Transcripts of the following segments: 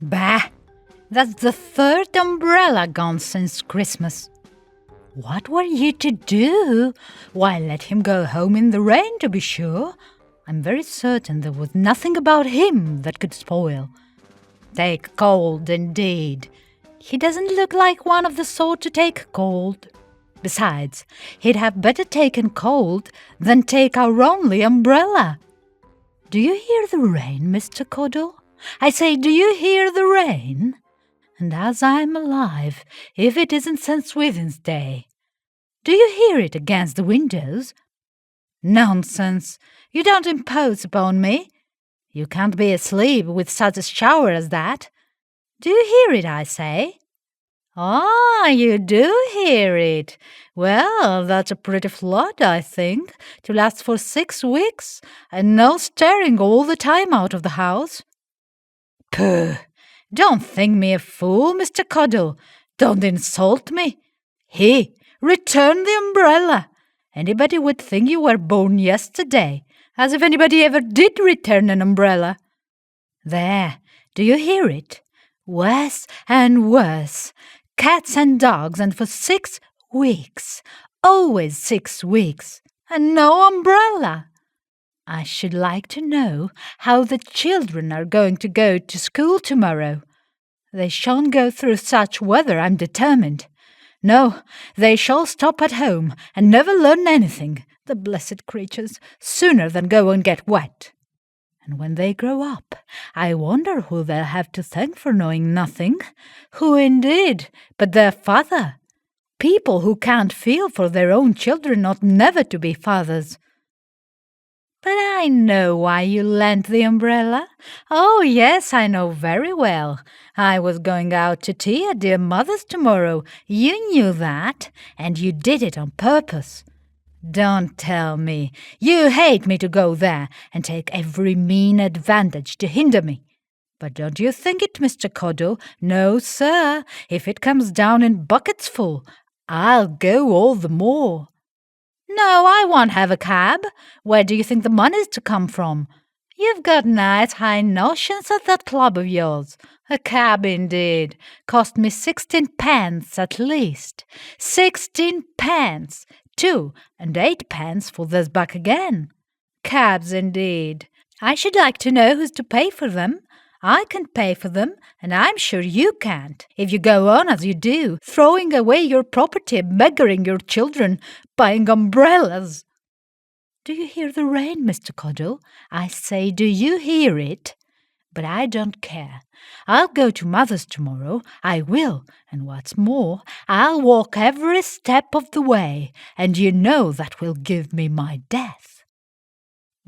Bah! That's the third umbrella gone since Christmas. What were you to do? Why, let him go home in the rain, to be sure. I'm very certain there was nothing about him that could spoil. Take cold, indeed. He doesn't look like one of the sort to take cold. Besides, he'd have better taken cold than take our only umbrella. Do you hear the rain, Mr. Caudle? I say, do you hear the rain? And as I'm alive, if it isn't St. Swithin's Day. Do you hear it against the windows? Nonsense! You don't impose upon me. You can't be asleep with such a shower as that. Do you hear it, I say? Ah, you do hear it. Well, that's a pretty flood, I think, to last for 6 weeks, and no stirring all the time out of the house. Pooh! Don't think me a fool, Mr. Caudle. Don't insult me. Return the umbrella. Anybody would think you were born yesterday, as if anybody ever did return an umbrella. There, do you hear it? Worse and worse. Cats and dogs, and for 6 weeks. Always 6 weeks. And no umbrella. I should like to know how the children are going to go to school tomorrow. They shan't go through such weather, I'm determined. No, they shall stop at home and never learn anything, the blessed creatures, sooner than go and get wet. And when they grow up, I wonder who they'll have to thank for knowing nothing. Who indeed, but their father? People who can't feel for their own children ought never to be fathers. But I know why you lent the umbrella. Oh, yes, I know very well. I was going out to tea at dear mother's tomorrow. You knew that, and you did it on purpose. Don't tell me. You hate me to go there and take every mean advantage to hinder me. But don't you think it, Mr. Caudle? No, sir. If it comes down in buckets full, I'll go all the more. No, I won't have a cab. Where do you think the money's to come from? You've got nice high notions at that club of yours. A cab, indeed. Cost me 16 pence at least. 16 pence. 2 and 8 pence for this back again. Cabs, indeed. I should like to know who's to pay for them. I can pay for them, and I'm sure you can't, if you go on as you do, throwing away your property, beggaring your children, buying umbrellas. Do you hear the rain, Mr. Caudle? I say, do you hear it? But I don't care. I'll go to mother's tomorrow, I will, and what's more, I'll walk every step of the way, and you know that will give me my death.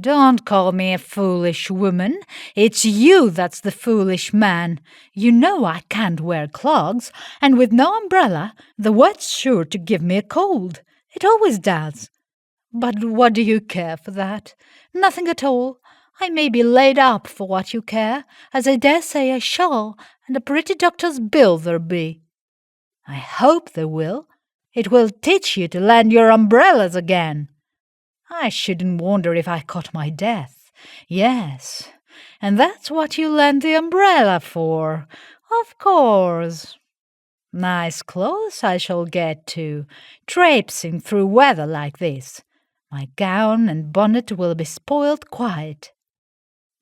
Don't call me a foolish woman. It's you that's the foolish man. You know I can't wear clogs, and with no umbrella, the wet's sure to give me a cold. It always does. But what do you care for that? Nothing at all. I may be laid up for what you care, as I dare say I shall, and a pretty doctor's bill there be. I hope there will. It will teach you to lend your umbrellas again. I shouldn't wonder if I caught my death. Yes, and that's what you lend the umbrella for, of course. Nice clothes I shall get, too, traipsing through weather like this. My gown and bonnet will be spoilt quite.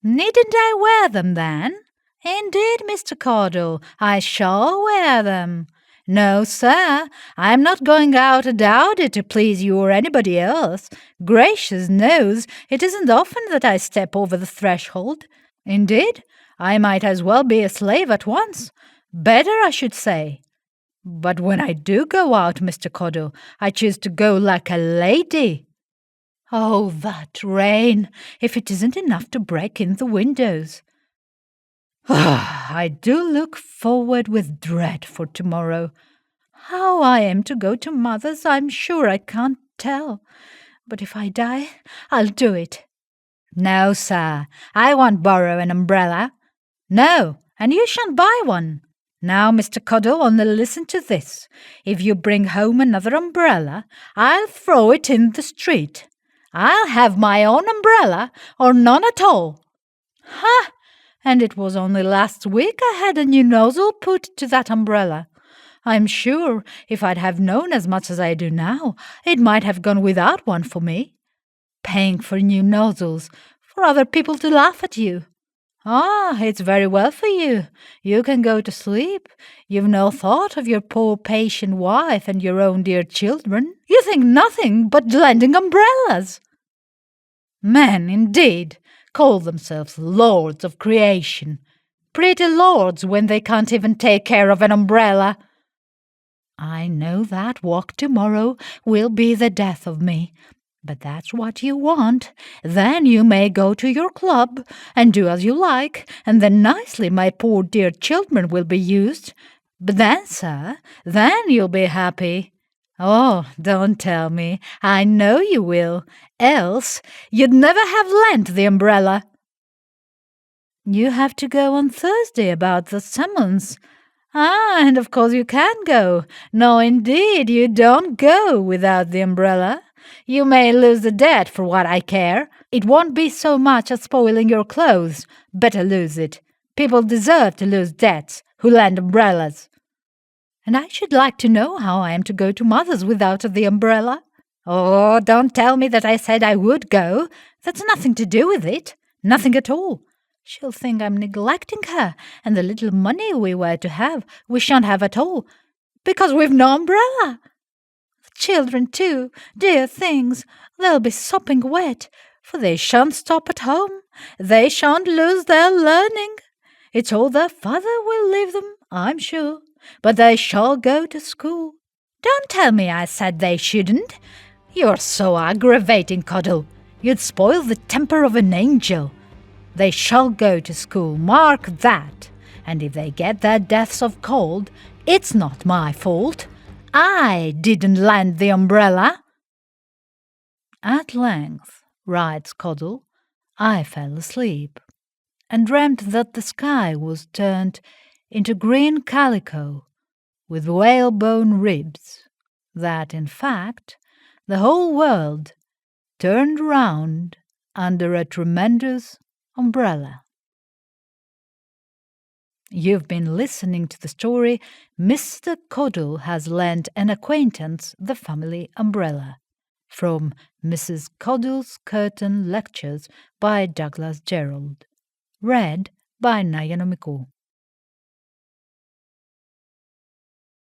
Needn't I wear them, then? Indeed, Mr. Caudle, I shall wear them. No, sir, I'm not going out a dowdy to please you or anybody else. Gracious knows, it isn't often that I step over the threshold. Indeed, I might as well be a slave at once. Better, I should say. But when I do go out, Mr. Caudle, I choose to go like a lady. Oh, that rain, if it isn't enough to break in the windows. I do look forward with dread for tomorrow. How I am to go to mother's, I'm sure I can't tell. But if I die, I'll do it. No, sir, I won't borrow an umbrella. No, and you shan't buy one. Now, Mr. Caudle, only listen to this. If you bring home another umbrella, I'll throw it in the street. I'll have my own umbrella, or none at all. Ha! And it was only last week I had a new nozzle put to that umbrella. I'm sure if I'd have known as much as I do now, it might have gone without one for me. Paying for new nozzles, for other people to laugh at you. Ah, it's very well for you. You can go to sleep. You've no thought of your poor patient wife and your own dear children. You think nothing but lending umbrellas. Men, indeed, call themselves lords of creation. Pretty lords when they can't even take care of an umbrella. I know that walk tomorrow will be the death of me. But that's what you want. Then you may go to your club and do as you like, and then nicely my poor dear children will be used. But then, sir, then you'll be happy. Oh, don't tell me. I know you will. Else you'd never have lent the umbrella. You have to go on Thursday about the summons. Ah, and of course you can go. No, indeed, you don't go without the umbrella. You may lose the debt for what I care. It won't be so much as spoiling your clothes. Better lose it. People deserve to lose debts who lend umbrellas. And I should like to know how I am to go to Mother's without the umbrella. Oh, don't tell me that I said I would go. That's nothing to do with it. Nothing at all. She'll think I'm neglecting her, and the little money we were to have we shan't have at all, because we've no umbrella. The children, too, dear things, they'll be sopping wet, for they shan't stop at home. They shan't lose their learning. It's all their father will leave them, I'm sure, but they shall go to school. Don't tell me I said they shouldn't. You're so aggravating, Caudle. You'd spoil the temper of an angel. They shall go to school, mark that. And if they get their deaths of cold, it's not my fault. I didn't lend the umbrella. At length, writes Caudle, I fell asleep, and dreamt that the sky was turned into green calico, with whalebone ribs, that, in fact, the whole world turned round under a tremendous umbrella. You've been listening to the story Mr. Caudle Has Lent an Acquaintance the Family Umbrella, from Mrs. Caudle's Curtain Lectures by Douglas Jerrold, read by Nayanomiko.